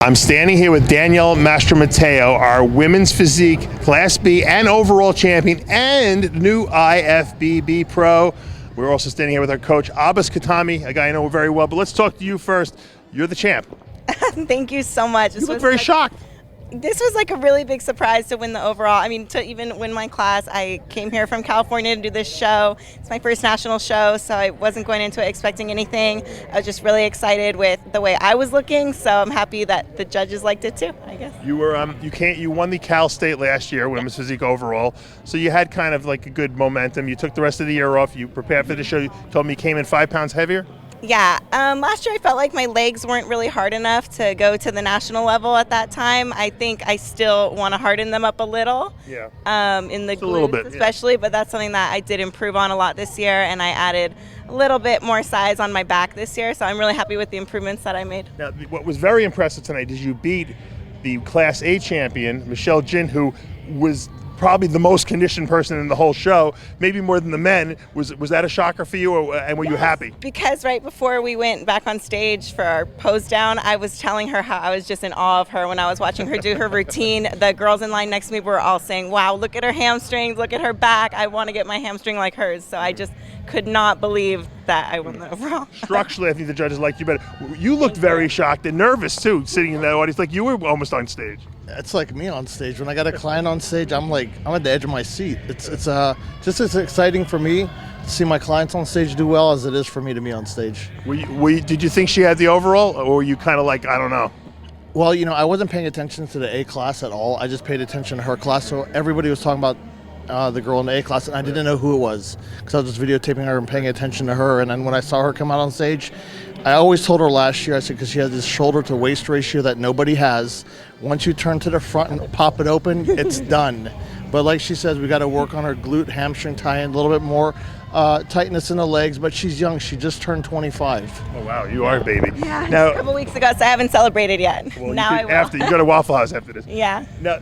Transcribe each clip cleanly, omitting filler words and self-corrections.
I'm standing here with Danielle Mastromatteo, our women's physique Class B and overall champion and new IFBB pro. We're also standing here with our coach, Abbas Khatami, a guy I know very well. But let's talk to you first. You're the champ. Thank you so much. You look very shocked. This was like a really big surprise to win the overall. I mean, to even win my class. I came here from California to do this show. It's my first national show, so I wasn't going into it expecting anything. I was just really excited with the way I was looking, so I'm happy that the judges liked it too, I guess. You were you won the Cal State last year, women's physique overall, so you had kind of like a good momentum. You took the rest of the year off. You prepared for the show. You told me you came in 5 pounds heavier. Yeah, last year I felt like my legs weren't really hard enough to go to the national level at that time. I think I still want to harden them up a little. Yeah. In the Just a little glutes bit, especially, but that's something that I did improve on a lot this year, and I added a little bit more size on my back this year, so I'm really happy with the improvements that I made. Now, what was very impressive tonight is you beat the Class A champion, Michelle Jin, who was probably the most conditioned person in the whole show, maybe more than the men. Was that a shocker for you, and were you happy? Because right before we went back on stage for our pose down, I was telling her how I was just in awe of her when I was watching her do her routine. The girls in line next to me were all saying, wow, look at her hamstrings, look at her back. I want to get my hamstring like hers. So I just could not believe that I won the overall. Structurally, I think the judges liked you better. You looked very shocked and nervous, too, sitting in that audience, like you were almost on stage. It's like me on stage. When I got a client on stage, I'm at the edge of my seat. It's just as exciting for me to see my clients on stage do well as it is for me to be on stage. Did you think she had the overall, or were you kind of like, I don't know? Well, I wasn't paying attention to the A class at all. I just paid attention to her class. So everybody was talking about the girl in the A class, and I didn't know who it was because I was just videotaping her and paying attention to her. And then when I saw her come out on stage, I always told her last year, I said, because she has this shoulder to waist ratio that nobody has. Once you turn to the front and pop it open, it's done. But like she says, we got to work on her glute, hamstring tie-in, a little bit more tightness in the legs. But she's young. She just turned 25. Oh, wow. You are a baby. Yeah, now, a couple weeks ago, so I haven't celebrated yet. Well, now I will. You go to Waffle House after this. Yeah. Now,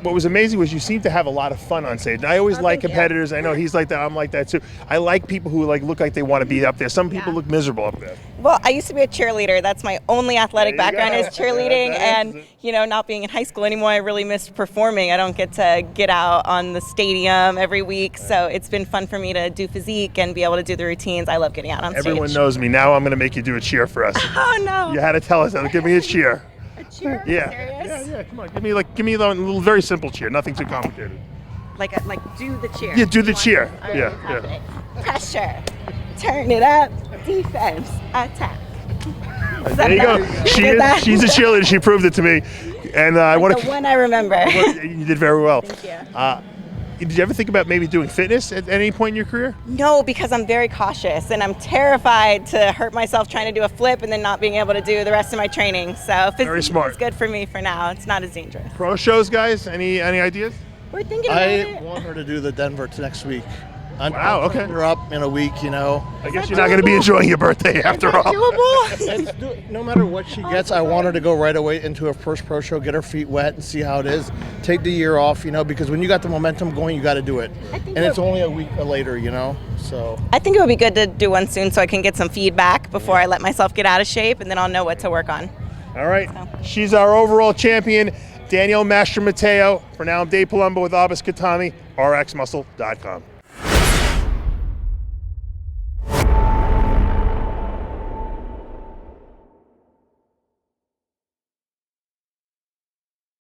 what was amazing was you seem to have a lot of fun on stage. And I always like thank you. competitors. I know he's like that. I'm like that, too. I like people who look like they want to be up there. Some people look miserable up there. Well, I used to be a cheerleader. That's my only athletic There you background go. is cheerleading. Yeah, And, not being in high school anymore, I really missed performing. I don't get to get out on the stadium every week. So it's been fun for me to do physique and be able to do the routines. I love getting out on stage. Everyone knows me. Now I'm going to make you do a cheer for us. Oh, no. You had to tell us that. Give me a cheer. A cheer? Yeah. Serious? Yeah. Come on. Give me a little very simple cheer. Nothing too complicated. Like do the cheer. Yeah, do the cheer. All right, Yeah. Pressure. Turn it up. Defense. Attack. There you go. She's a cheerleader. She proved it to me. And I want The one I remember. You did very well. Thank you. Did you ever think about maybe doing fitness at any point in your career? No, because I'm very cautious and I'm terrified to hurt myself trying to do a flip and then not being able to do the rest of my training. So Very smart. It's good for me for now. It's not as dangerous. Pro shows, guys? Any ideas? We're thinking about I it. want her to do the Denver next week. Wow, okay. We're up in a week, I guess you're not going to be enjoying your birthday after all. No matter what she gets, I want her to go right away into her first pro show, get her feet wet and see how it is. Take the year off, because when you got the momentum going, you got to do it. And it's only a week later, so. I think it would be good to do one soon so I can get some feedback before I let myself get out of shape, and then I'll know what to work on. All right. She's our overall champion, Danielle Mastromatteo. For now, I'm Dave Palumbo with Abbas Khatami, rxmuscle.com.